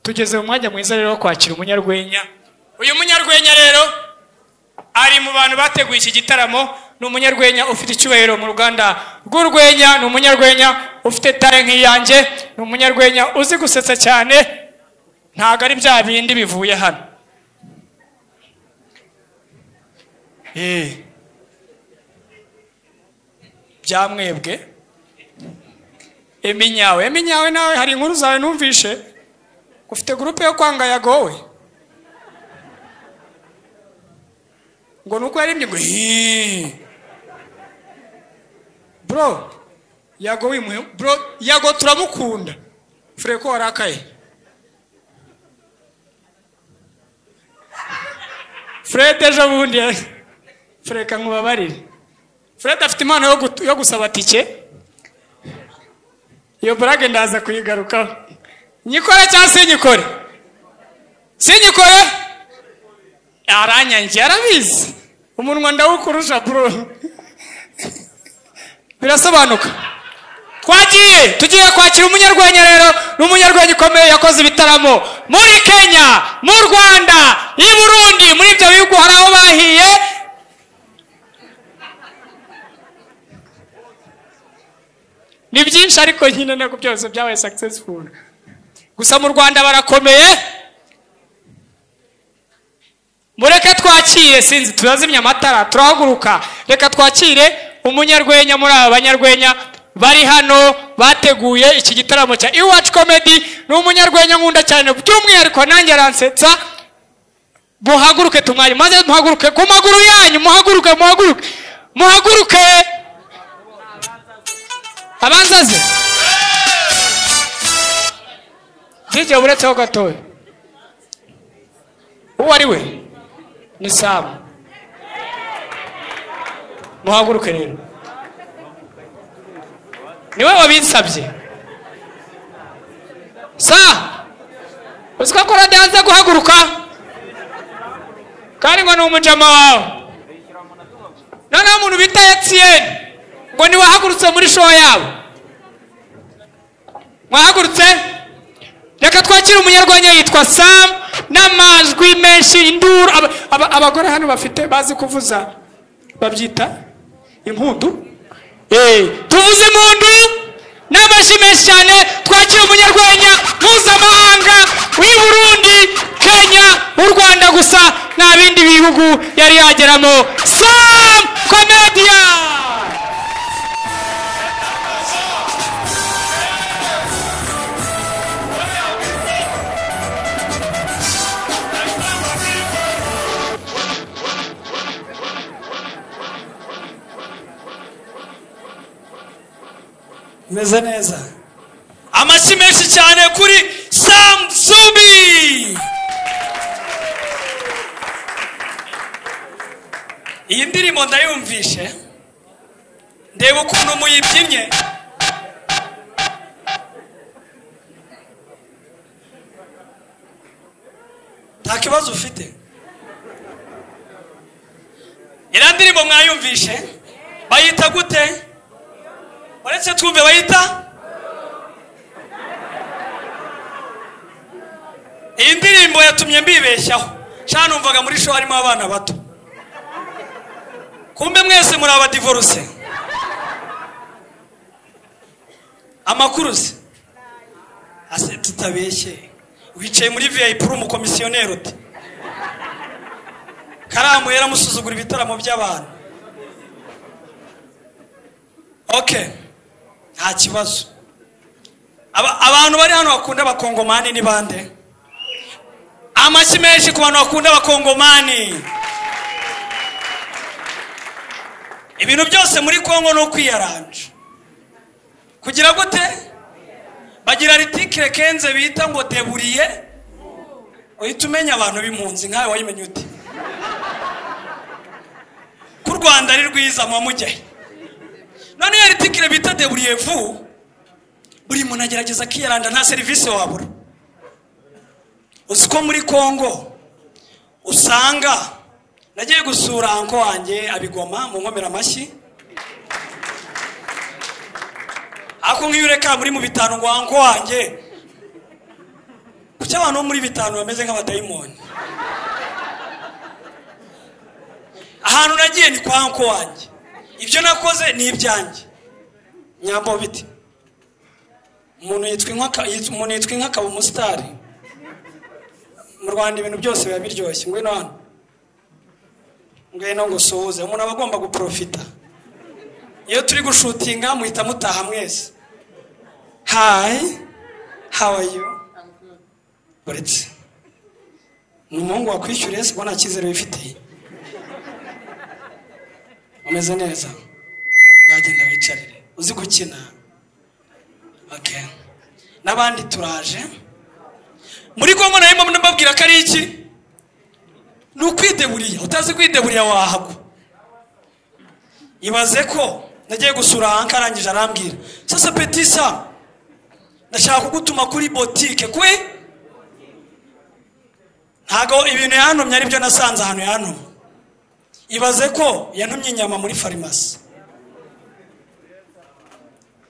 tugeze mu mwanya mwiza rero wo kwakira umunyarwenya. Uyu munyarwenya rero ari mu bantu bateguye iki gitaramo. Ni umunyarwenya ufite icyubahiro mu Rwanda rw'urwenya. Ni umunyarwenya ufite tare nk'iyanjye. Ni umunyarwenya uzi gusetsa cyane, ntago ari bya bindi bivuye hano. Byamwebwe Eminyawe nawe hari inkuru zawe numvishe ufite groupe yo kwanga yagowe ngo nuko yarimbye ngo bro yagowe bro yago turamukunda Freko warakaye Fred ejo bundi Freka nkubabarire Fred afite impano yo gusaba tike. Iyo brage ndaza kuyigarukaho. Nyikore cyangwa sinyikore? Sinyikore? Aranyangiye arabizi. Umunwa ndawukurusha bro. Birasobanuka. Tugiye kwakira umunyarwenya rero. N'umunyarwenya ukomeye yakoze ibitaramo muri Kenya, mu Rwanda, i Burundi, muri ibyo bihugu hari aho bahiye. Ni byinshi ariko nyine nako byose byabaye successful. Gusa mu Rwanda barakomeye. Mureke twakire, sinzi turazimya amatara turahaguruka. Reka twakire umunyarwenya muri aba banyarwenya bari hano bateguye iki gitaramo cya Iwacu Comedy. Ni umunyarwenya nkunda cyane by'umwihariko nanjye aransetsa. Muhaguruke tumwari maze muhaguruke ku maguru yanyu, muhaguruke abanzaze DJ uretse ho gatoya. Uwo ari we ni Sam. Muhaguruke rero, niwe wabinsabye. Usika kora danza guhaguruka kandi ngo ni umujama wawe. None umuntu bita Etienne ngo ni wahagurutse muri show yabo. Mwahagurutse? Reka twakira umunyarwenya yitwa Sam n'amajwi menshi induru. Abagore hano bafite bazi kuvuza babyita impundu. Tuvuze impundu n'amajwi menshi cyane. Twakira umunyarwenya mpuzamahanga w'i Burundi, Kenya, u Rwanda gusa nta bindi bihugu yari yageramo. Sam Comedian. Meze neza. Amashyi menshi cyane kuri Sam Zubi. Iyi ndirimbo ndayumvishe, ndeba ukuntu muyibyinnye. Nta kibazo ufite? Iriya ndirimbo mwayumvishe bayita gute? Uretse twumve bayita? Iyi ndirimbo yatumye mbibeshyaho. Cyane numvaga muri show harimo abana bato. Kumbe mwese muri aba divorce. Amakuruzi. Ase tutabeshye. Wicaye muri VIP mu komisiyoneri uti. Karamu yaramusuzugura ibitaramo by'abantu. Okay. Nta kibazo. Abantu bari hano bakunda abakongomani ni bande? Amashyi menshi ku bantu bakunda abakongomani. Ibintu byose muri Kongo no kwiyaranje. Kugira gute? Bagira article kenze bita ngo deburiye. Uhita umenya abantu b'impunzi nkawe wayimenye ute? Ku Rwanda ari rwiza mwamujye. None article bita deburiye vu. Buri muntu agerageza kwiyaranda nta service wabura. Usiko muri Kongo usanga nagiye gusura anko wanjye abigoma mu nkomera amashyi. Ako nkiyureka muri mu bitano ngo anko wanjye kuki abantu muri bitanu bameze nk'abadayimoni. Ahantu nagiye ni kwa nko wanjye, ibyo nakoze ni ibyanjye. Nyambo biti umuntu yitwa inka kaba umusitari mu Rwanda, ibintu byose biba biryoshye. Ngwino hano, ngwino ngo suhuze. Umuntu aba agomba guprofita. Iyo turi gushutinga muhita mutaha mwese. Hi, how are you? Uretse ni umuhungu wakwishyuriye, siko nta cyizere wifitiye. Umeze neza, mwagenda wicarire uzi gukina. Okay, n'abandi turaje muri Kongo. Nayo mpamvu mbabwira ko ari iki, ni ukwideburiya. Utazi kwideburiya wahagwa. Ibaze ko nagiye gusura Anka, arangije arambwira, sasa petit sa ndashaka kugutuma kuri boutique kwe. Ntago ibintu yantumye ari byo nasanze ahantu yantumye. Ibaze ko yantumye inyama muri farmasi,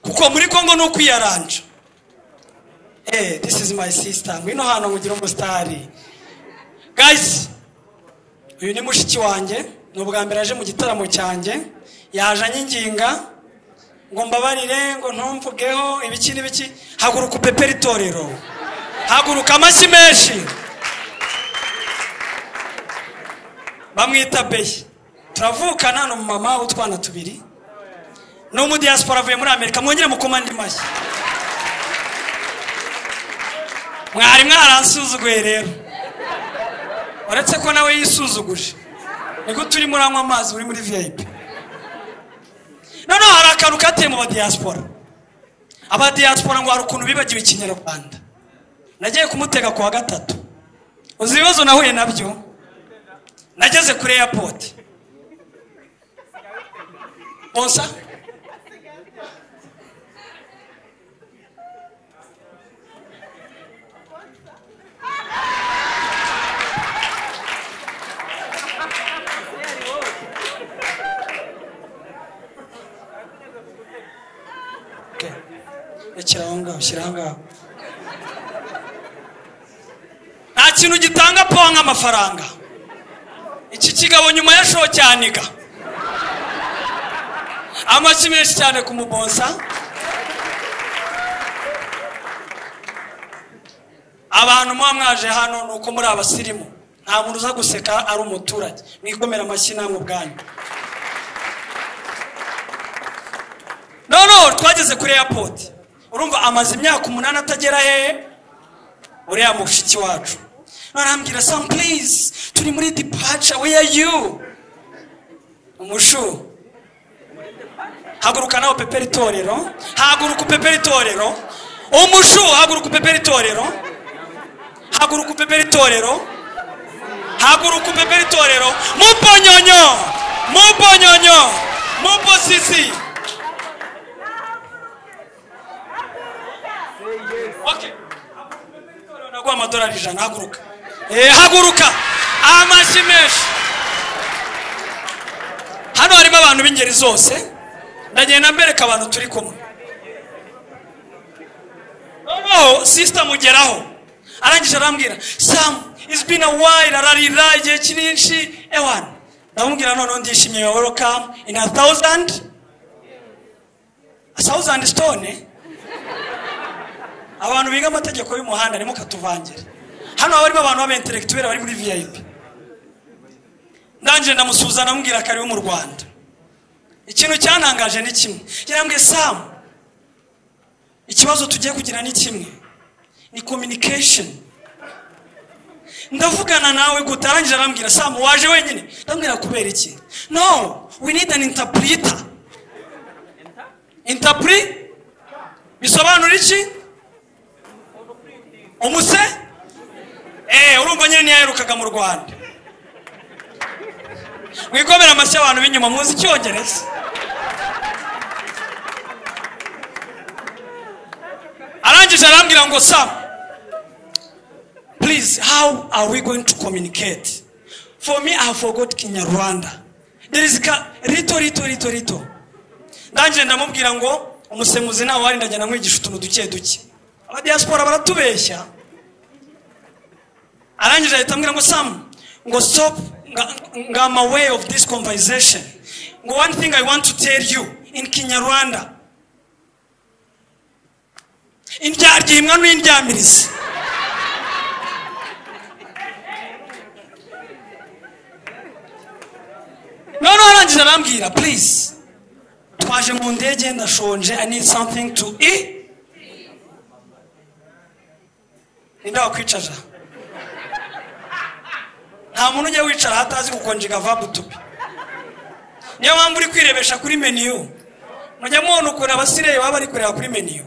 kuko muri Kongo no kwiyaranja. This is my sister. Ngwino hano mugira umusitari. Guys, uyu ni mushiki wanjye, ni ubwa mbere aje mu gitaramo cyanjye. Yaje anyinginga ngo mbabarire, ngo ntumvugeho ibiki n'ibiki. Haguruka upepera itorero, haguruka amashyi menshi. Bamwita Beyi, turavukana n'umumama w'utwana tubiri, no mu diaspora avuye muri Amerika. Mwongere mukomande mashyi. Mwari mwaransuzuguye rero, uretse ko nawe yisuzuguje. Niko turi muranywa amazi uri muri VIP. None hari akantu kateye mu diaspora. Aba diaspora ngo hari ukuntu bibagiwe ikinyarwanda. Nagiye kumutega kwa gatatu. Uzi ibibazo nahuye nabyo? Nageze kuri airport. Bonsa? Okay. Shiranga. Nta kintu gitanga po nk'amafaranga. Iki kigabo nyuma ya show cyaniga. Amashyi menshi cyane ku mubonsa. Abantu mwaje hano nuko muri abasirimu. Nta muntu uza guseka ari umuturage. Mwikomera amashyi namwe ubwanyu. No, twageze kuri airport. Urumva amaze imyaka 8 atagera he. Uriya mushiki wacu. Narambwira, "Sam please, turi muri departure, where are you?" Umushu. Haguruka nawe pepera itorero. Haguruka pepera itorero. Umushu, haguruka pepera itorero. Haguruka pepera itorero. Haguruka pepera itorero. Muponyonyo. Muponyonyo. Muposisi. Okay. Nagwa amadolari 100. Haguruka. Haguruka. Amashyi menshi. Hano harimo abantu b'ingeri zose. Ndagenda mbereka abantu turi kumwe. Oh, sister mugeraho. Arangije arambwira, "Sam, it's been a while." Ararira igihe kinshi. Ewan. Ndamubwira none ndishimye, welcome in 1,000 stone. Abantu biga amategeko y'umuhanda nimo katuvangira. Hano abarimo abantu b'intellectuel bari muri VIP. Ndanje ndamusuza namubwira kari mu Rwanda. Ikintu cyanangaje ni kimwe. Yarambwiye, "Sam, ikibazo tugiye kugira ni kimwe. Ni communication." Ndavugana nawe gutarangije arambwira, "Sam, waje wenyine?" Ndambwira, "Kubera iki?" "No, we need an interpreter." Interpret? Bisobanura iki? Umuse? Urumva nyine niyaherukaga mu Rwanda. Mwikomera amashyi abantu b'inyuma muzi Icyongereza. Arangije arambwira ngo, "Sam, please, how are we going to communicate? For me, I forgot Kinyarwanda. There is rito. Ndanje ndamubwira ngo umusemuzi nawe wari ndagenda nkwigisha utuntu duke duke. Aba diaspora baratubeshya. arangije ahita ambwira ngo Sam, ngo stop, I'm aware of this conversation. Ngo one thing I want to tell you in Kinyarwanda. Indyaryimbwa n'indyamirizi. None arangije arambwira, please, twaje mu ndege ndashonje, I need something to eat. Ninde wakwicaje? Nta muntu ujya wicara hatazi gukonjega verb to be. Niyo mpamvu uri kwirebesha kuri menu. Mujya mubona ukuntu abasireye baba bari kureba kuri menu.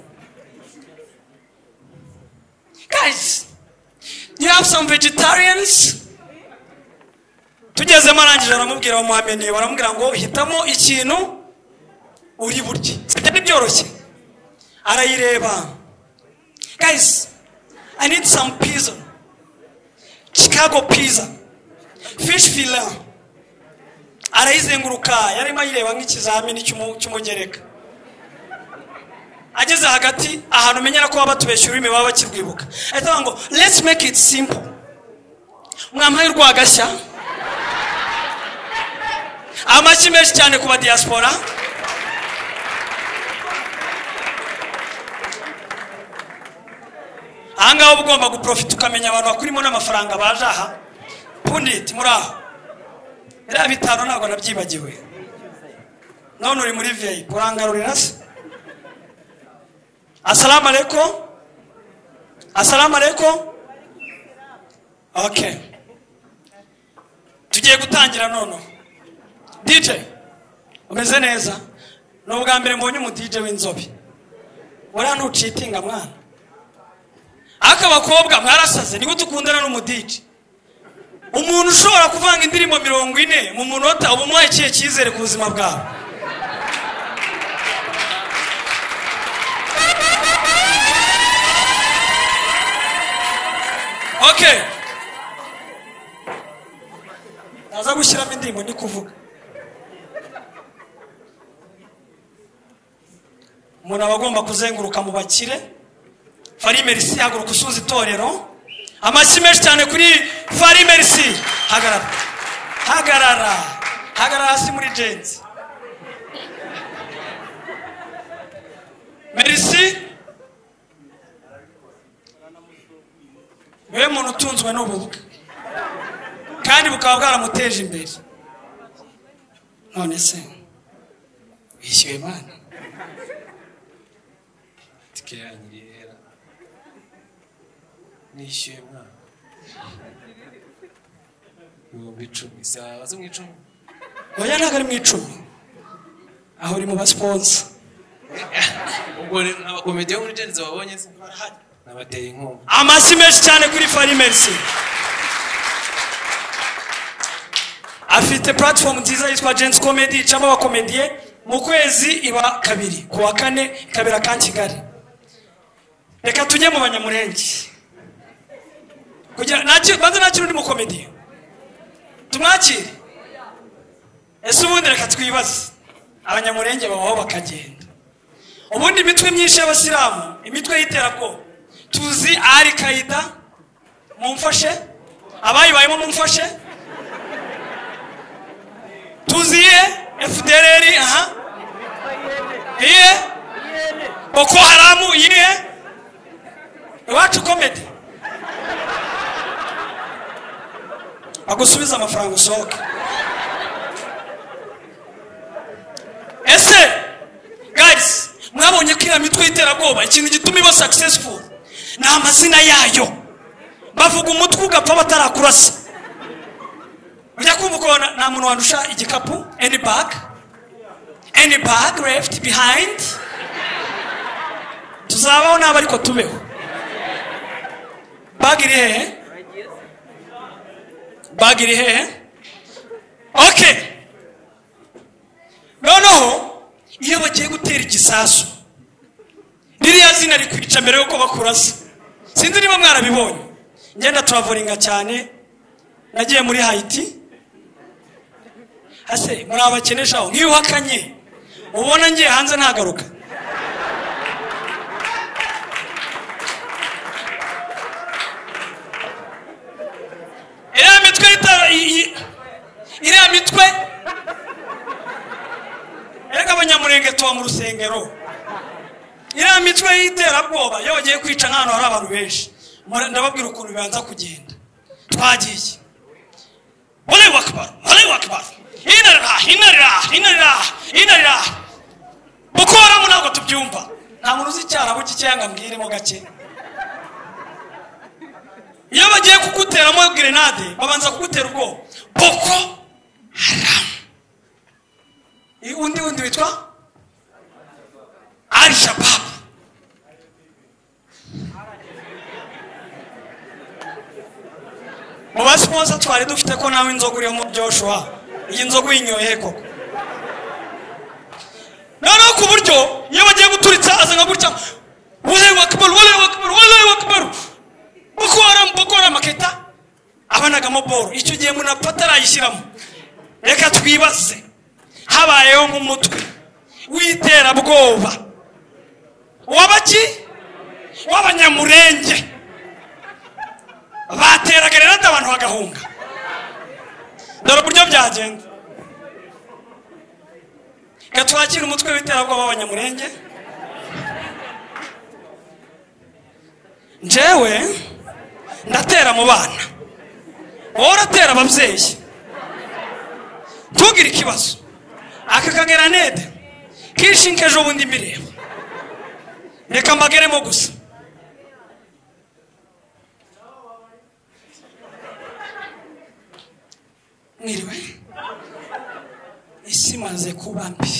Guys, you have some vegetarians? Tugezemo arangije aramubwira wa muhameni, baramubwira ngo hitamo ikintu uri burye. Sibyo ni byoroshye. Arayireba. Guys, I need some pizza. Chicago pizza. Fish fillet. Arayizenguruka, yarimo ayireba nk'ikizamini cy'umugereka. Ageze hagati ahantu menyera ko batubeshya ururimi baba bakirwibuka. Ahita ngo let's make it simple. Mwampaye urwagashya. Amashyi menshi cyane kuba diaspora. Ahangaho uba ugomba guprofita ukamenya abantu bakurimo n'amafaranga baje aha. Pundit muraho. Era bitano ntabwo nabyibagiwe. None uri muri VIP urangarurira se? Assalamu alaikum. Assalamu alaikum. Okay. Tugiye gutangira nono. DJ, umeze neza? N'ubwa mbere mbonye umu DJ w'inzobe. Wara ntucitinga mwana. Aka bakobwa mwarasaze ni gutukundana n'umu DJ. Umuntu ushobora kuvanga indirimbo 40 mu munota ubu mwaye kiye cyizere ku buzima bwawe. Okay. Naza gushyiramo indirimbo ndi kuvuga. Umuntu abagomba kuzenguruka mu bakire. Fari Merci haguruka usuza itorero. Amashyi menshi cyane kuri Fari Merci. Hagarara. Hagarara. Hagarara hasi muri jeans. Merci. Wewe muntu utunzwe n'ubuvuga. Kandi bukaba bwaramuteje imbere. None se. Wishyuye Imana. Tikirangirira. Nishyuye mwana. Ibihumbi 10. Sawa zo mu 10. Oya ntabwo ari mu 10. Aho uri mu basponsa. Ubwo rero abakomediye muri Jenzi babonye se nabateye inkunga. Amashyi menshi cyane kuri Fari Merci. Afite platform nziza yitwa Jenzi Comedy cyangwa abakomediye mu kwezi iba kabiri ku wa kane kabera ka Kigali. Reka tujye mu Banyamurenge. Kugira banza nakiri ndi mu komediye. Tumwakire. Ese ubundi reka twibaze. Abanyamurenge babaho bakagenda. Ubundi imitwe myinshi y'abasilamu, imitwe y'iterabwoba. Tuzi Al-Qaeda, mumfashe. Abayibayemo mumfashe. Tuzi FDLR, aha. Iye. Boko Haram, iye. Iwacu comedy. Agusubiza amafaranga usohoke. Ese guys, mwabonye ko imitwe y'iterabwoba ikintu gituma iba successful ni amazina yayo. Bavuga umutwe ugapfa batarakurasa. Ujya kumva ko nta muntu wandusha igikapu, any bag left behind. Tuzabaho naba ariko tubeho. Bag iri hehe? Bag iri hehe? Okay. Noneho iyo bagiye gutera igisasu ririya zina rikwica mbere yuko bakurasa. Sinzi niba mwarabibonye. Ngenda travelinga cyane. Nagiye muri Haiti. Ase muri abakeneshaho nk'iyo hakanye ubona ngiye hanze ntagaruka. iriya mitwe erega abanyamurenge tuba mu rusengero iriya mitwe y'iterabwoba iyo bagiye kwica nk'ahantu hari abantu benshi ndababwira ukuntu bibanza kugenda twagiye Allahu Akbar Allahu Akbar hinarira bukora mu ntabwo tubyumva nta muntu uzi icyarabu cy'icyenga mbwiremo gake iyo bagiye kuguteramo grenade babanza kugutera ubwo Boko Haram undi witwa Al-Shabaab mu basponsa twari dufite ko nawe inzoga uriyo mu Joshua iyi nzoga uyinyoye koko noneho ku buryo iyo bagiye guturitsa aza nka gutya Allahu Akbar Boko Haram maketa abanagamo boro icyo gihe umuntu apfa arayishyiramo reka twibaze habayeho nk'umutwe w'iterabwoba w'abaki w'abanyamurenge bateraga rero abantu bagahunga dore uburyo byagenda reka twakire umutwe w'iterabwoba w'abanyamurenge njyewe ndatera mu bana wowe uratera ababyeyi ntugire ikibazo aka kageranede kishinka ejo bundi mbireba reka mbageremo gusa mwiriwe isi maze kuba mbi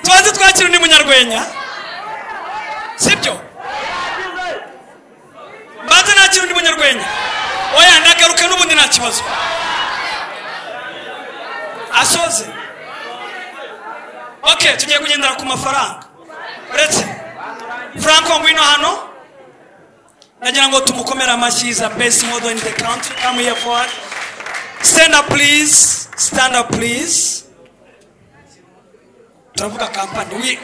tubanze twakira undi munyarwenya sibyo mbanze nakira undi munyarwenya oya ndagaruka n'ubundi nta kibazo asoze okay tugiye kugendera ku mafaranga uretse Franco ngwino hano nagira ngo tumukomere amashyi is the best model in the country come here forward stand up please turavuga kampani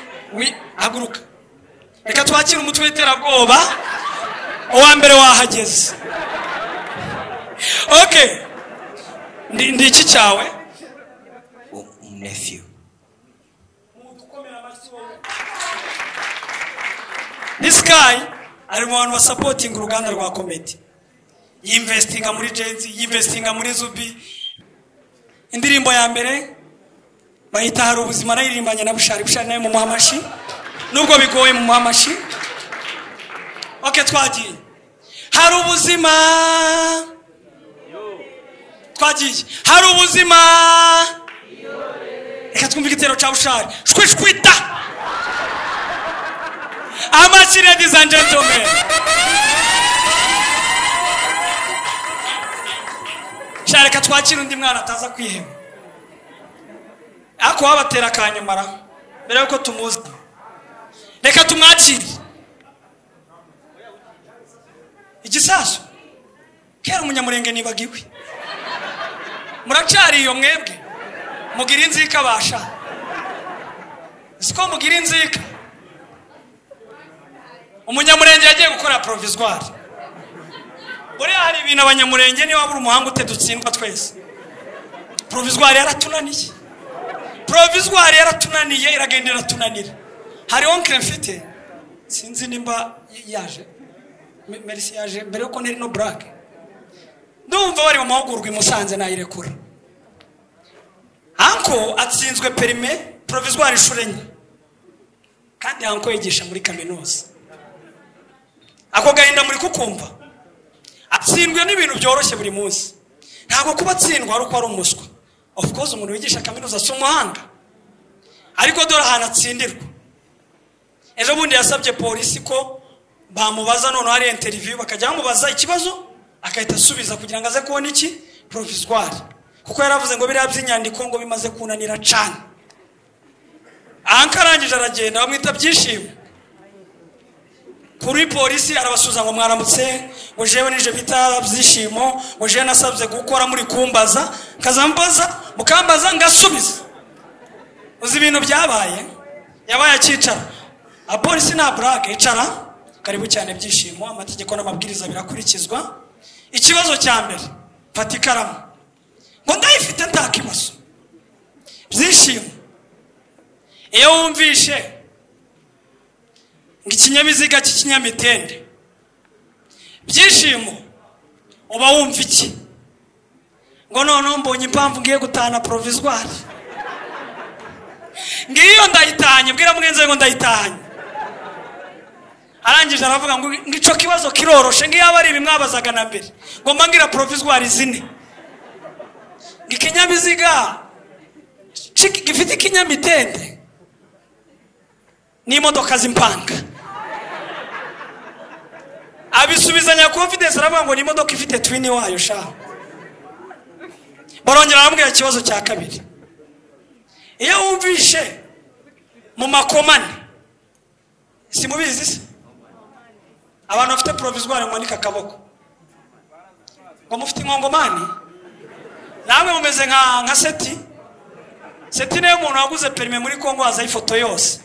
haguruka reka twakire umutwe w'iterabwoba uwa mbere wahageze okay ndi iki cyawe nephew this guy ari mu bantu supporting uruganda rwa comedy yinvestinga muri Genzi yinvestinga muri Zubi indirimbo ya mbere bahita hari ubuzima naririmbanye na Bushari nayo mu muhamashi nubwo bigoye mu muhamashi okay twagiye hari ubuzima hari ubuzima reka twumve igitero cya Bushari shwishwita amashyi ladies and gentlemen reka twakira undi mwana ataza kwihema ako wabatera kanyamara mbere yuko tumuzi reka tumwakire igisasu kera umunyamurenge nibagiwe muracari iyo mwebwe mugira inzika basha siko mugira inzika umunyamurenge yagiye gukora provisoire buriya hari ibintu abanyamurenge niba buri umuhanga utedutsindwa twese provisoire yaratunaniye iragenda iratunanira hari oncle mfite sinzi nimba yaje Merci yaje mbere yuko ntiri no black ndumva bari mu mahugurwa imusanze nayirekura anko atsinzwe perime provisoire ishuranye kandi anko yigisha muri kaminuza ako gahinda muri kukumva atsindwe n'ibintu byoroshye buri munsi ntabwo kuba atsindwa ari uko ari umuswa of course umuntu wigisha kaminuza si umuhanga ariko dore ahantu atsindirwa ejo bundi yasabye polisi ko bamubaza none hari interview bakajya bamubaza ikibazo akahita asubiza kugira ngo aze kubona iki provisoire kuko yaravuze ngo biriya by'inyandiko ngo bimaze kunanira cyane ankarangije aragenda bamwita byishimo kuri polisi arabasuza ngo mwaramutse ngo jewe nije bita byishimo ngo je nasabye gukora muri kumbaza kazambaza mukambaza ngasubiza uzi ibintu byabaye yabaye akicara apolisi nta burake icara karibu cyane byishimo amategeko n'amabwiriza birakurikizwa ikibazo cya mbere fata ikaramu ngo ndayifite nta kibazo byishimo iyo wumvishe ngo ikinyabiziga cy'ikinyamitende byishimo uba wumva iki ngo noneho mbonye impamvu ngiye gutahana provisoire ngiyo ndayitahanye bwira mwenze ngo ndayitahanye arangije aravuga ngo ico kibazo kiroroshe ngiyo abari bimwabazaga na mbere ngo mbangira provisoire zine ikinyabiziga gifite ikinyamitende n'imodoka z'impanga abisubizanya confidence aravuga ngo n'imodoka ifite twin wayo sha barongera arambwira ikibazo cya kabiri iyo wumvishe mu makomane simubizi se abantu bafite provisoire mumanika akaboko ngo mufite inkongomani namwe mumeze nka seti niyo umuntu waguze perime muri Kongo aza ifoto yose